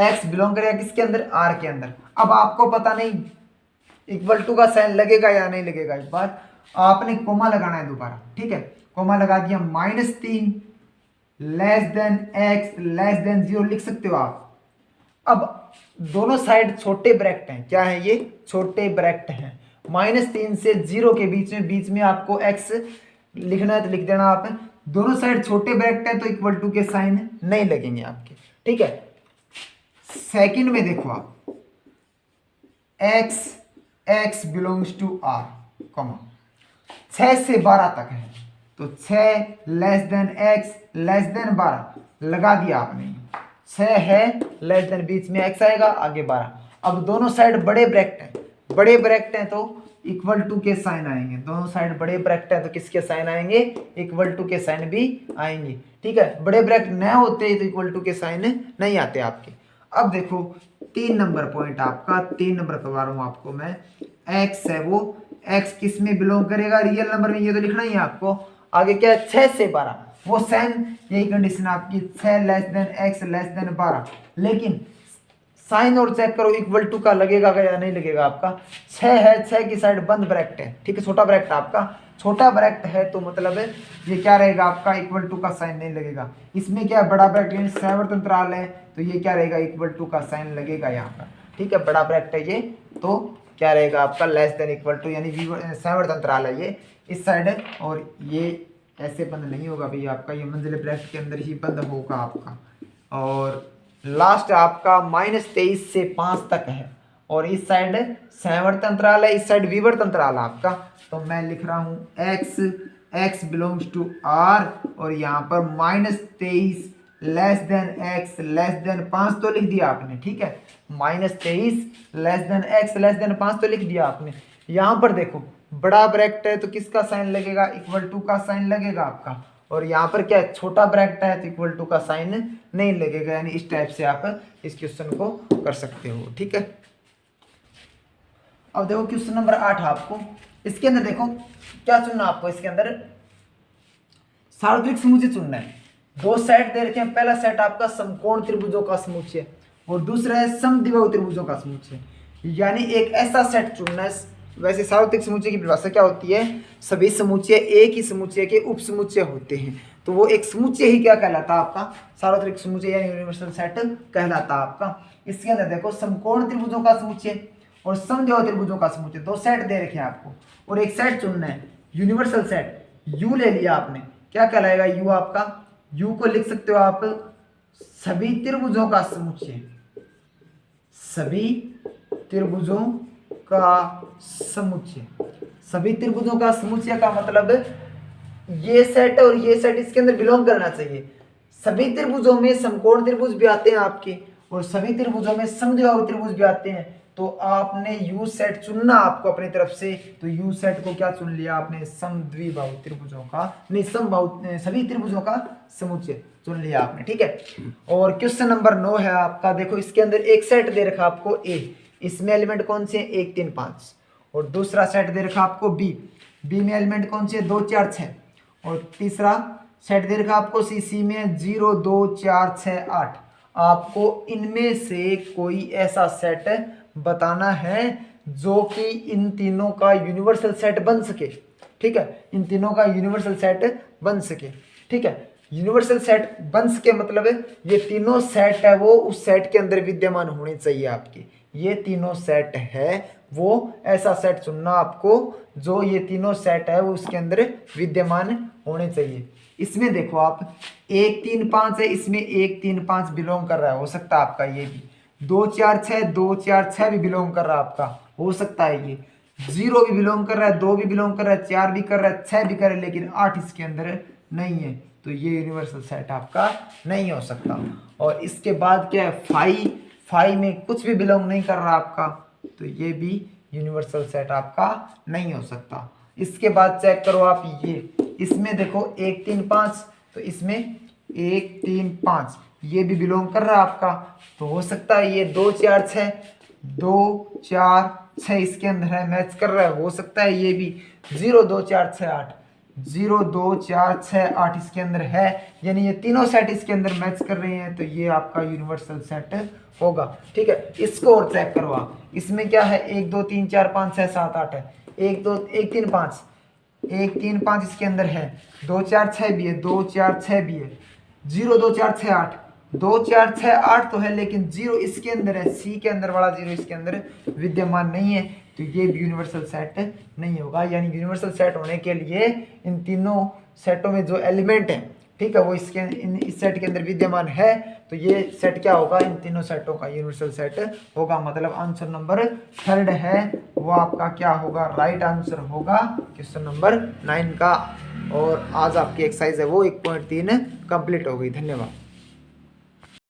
x बिलोंग करेगा किसके अंदर, r के अंदर। अब आपको पता नहीं इक्वल टू का साइन लगेगा या नहीं लगेगा, इस बार आपने कोमा लगाना है दोबारा, ठीक है। कोमा लगा दिया, -3 less than x less then 0 लिख सकते हो आप। अब दोनों साइड छोटे ब्रैकेट हैं, क्या है ये, छोटे ब्रैकेट हैं। -3 से 0 के बीच में आपको x लिखना है तो लिख देना आप। दोनों साइड छोटे ब्रैकेट हैं तो इक्वल टू के साइन नहीं लगेंगे आपके, ठीक है। सेकंड में देखो आप, x बिलोंग्स टू r, 6 से 12 तक है तो 6 less than x less then 12 लगा दिया आपने। 6 है, लेस देन बीच में x आएगा, आगे 12। अब दोनों साइड बड़े ब्रैकेट हैं, बड़े ब्रैकेट हैं तो इक्वल टू के साइन आएंगे। दोनों साइड बड़े ब्रैकेट हैं तो किसके साइन आएंगे, इक्वल टू के साइन भी आएंगे, ठीक है। बड़े ब्रैकेट न होते तो इक्वल टू के साइन नहीं आते आपके। अब देखो 3 नंबर पॉइंट आपका, 3 नंबर करवा रहा हूँ आपको मैं। x है वो, x किस में बिलोंग करेगा, रियल नंबर में, ये तो लिखना ही है आपको। आगे क्या है 6 से 12, वो सेम यही कंडीशन आपकी, 6 less than x less then 12। लेकिन साइन और चेक करो इक्वल टू का लगेगा या नहीं लगेगा आपका। 6 है, 6 की साइड बंद ब्रैकेट है, ठीक है, छोटा ब्रैकेट आपका, छोटा ब्रैकेट है तो मतलब ये क्या रहेगा आपका, इक्वल टू का साइन नहीं लगेगा। इसमें क्या है, बड़ा ब्रैकेट संवर्त अंतराल है तो ये क्या रहेगा, इक्वल टू का साइन लगेगा यहाँ पर, ठीक है। बड़ा ब्रैकेट है ये तो क्या रहेगा आपका, लेस देन इक्वल टू, यानी संवर्त अंतराल है ये इस साइड है, और ये ऐसे बंद नहीं होगा भैया आपका, ये मंजिले ब्रैकेट के अंदर ही बंद होगा आपका। और लास्ट आपका -23 से 5 तक है, और इस साइड संवर्त अंतराल है, इस साइड विवर्त अंतराल आपका। तो मैं लिख रहा हूँ x बिलोंग्स टू r, और यहाँ पर -23 less than x less then 5 तो लिख दिया आपने, ठीक है। -23 less than x less then 5 तो लिख दिया आपने। यहाँ पर देखो बड़ा ब्रैकेट है तो किसका साइन लगेगा, इक्वल टू का साइन लगेगा आपका। और यहाँ पर क्या है, छोटा ब्रैकेट है तो इक्वल टू का साइन नहीं लगेगा। यानी इस टाइप से आप इस क्वेश्चन को कर सकते हो, ठीक है। अब देखो क्वेश्चन नंबर 8 आपको, इसके अंदर देखो क्या चुनना आपको, इसके अंदर सार्वत्रिक समुच्चय चुनना है। 2 सेट दे रखे हैं, पहला सेट आपका समकोण त्रिभुजों का समुच्चय, और दूसरा है समद्विबाहु त्रिभुजों का समुच्चय। यानी एक ऐसा सेट चुनना है वैसे सार्वत्रिक समुच्चय की परिभाषा क्या होती है, सभी समुच्चय एक ही समुच्चय के उप समुच्चय होते हैं, तो वो एक समुच्चय ही क्या कहलाता है आपका, सार्वत्रिक समुच्चय या यूनिवर्सल सेट कहलाता है आपका। इसके अंदर देखो समकोण त्रिभुजों का समुच्चय और समद्विबाहु त्रिभुजों का समुच्चय, दो सेट दे रखे हैं आपको और एक सेट चुनना है, यूनिवर्सल सेट यू ले लिया आपने, क्या कहलाएगा यू आपका, यू को लिख सकते हो आप सभी त्रिभुजों का समुच्चय, सभी त्रिभुजों का समुच्चय, सभी त्रिभुजों का समुच्चय का मतलब ये सेट और ये सेट इसके अंदर बिलोंग करना चाहिए। सभी त्रिभुजों में समकोण त्रिभुज भी आते हैं आपके और सभी त्रिभुजों में समद्विबाहु त्रिभुज भी आते हैं, तो आपने यू सेट चुनना आपको अपनी तरफ से, तो यू सेट को क्या चुन लिया आपने, समद्विबाहु त्रिभुजों का, नहीं समबाहु सभी त्रिभुजों का समुच्चय चुन लिया आपने, ठीक है। और क्वेश्चन नंबर 9 है आपका, देखो इसके अंदर एक सेट दे रखा आपको ए, इसमें एलिमेंट कौन से हैं 1 3 5, और दूसरा सेट दे रखा आपको बी, बी में एलिमेंट कौन से 2 4 6, और तीसरा सेट दे रखा आपको सी, सी में 0 2 4 6 8। आपको इनमें से कोई ऐसा सेट बताना है जो कि इन तीनों का यूनिवर्सल सेट बन सके, ठीक है, इन तीनों का यूनिवर्सल सेट बन सके, ठीक है। यूनिवर्सल सेट बन सके मतलब ये तीनों सेट है वो उस सेट के अंदर विद्यमान होने चाहिए आपके, ये तीनों सेट है वो ऐसा सेट चुनना आपको जो ये तीनों सेट है वो उसके अंदर विद्यमान होने चाहिए। इसमें देखो आप 1 3 5 है, इसमें 1 3 5 बिलोंग कर रहा है, हो सकता है आपका ये भी 2 4 6 2 4 6 भी बिलोंग कर रहा है आपका, हो सकता है ये 0 भी बिलोंग कर रहा है, 2 भी बिलोंग कर रहा है, 4 भी कर रहा है, 6 भी कर रहा है, लेकिन 8 इसके अंदर नहीं है, तो ये यूनिवर्सल सेट आपका नहीं हो सकता। और इसके बाद क्या है 5 में कुछ भी बिलोंग नहीं कर रहा आपका, तो ये भी यूनिवर्सल सेट आपका नहीं हो सकता। इसके बाद चेक करो आप ये, इसमें देखो 1 3 5, तो इसमें 1 3 5 ये भी बिलोंग कर रहा है आपका, तो हो सकता है ये 2 4 6 2 4 6 इसके अंदर है, मैच कर रहा है, हो सकता है ये भी 0 2 4 6 8 0 2 4 6 8 इसके अंदर है, यानी ये तीनों सेट इसके अंदर मैच कर रहे हैं, तो ये आपका यूनिवर्सल सेट होगा, ठीक है। इसको और चेक करो आप, इसमें क्या है 1 2 3 4 5 6 7 8 है, 1 2 1 3 5 1 3 5 इसके अंदर है, 2 4 6 भी है, 2 4 6 भी है, 0 2 4 6 8 2 4 6 8 तो है, लेकिन 0 इसके अंदर है, सी के अंदर वाला 0 इसके अंदर विद्यमान नहीं है, तो ये भी यूनिवर्सल सेट नहीं होगा। यानी यूनिवर्सल सेट होने के लिए इन तीनों सेटों में जो एलिमेंट है, ठीक है, वो इस सेट के अंदर विद्यमान है, तो ये सेट क्या होगा, इन तीनों सेटों का यूनिवर्सल सेट होगा। मतलब आंसर नंबर 3 है वो आपका क्या होगा, राइट आंसर होगा क्वेश्चन नंबर 9 का। और आज आपकी एक्सरसाइज है वो 1.3 कंप्लीट हो गई। धन्यवाद।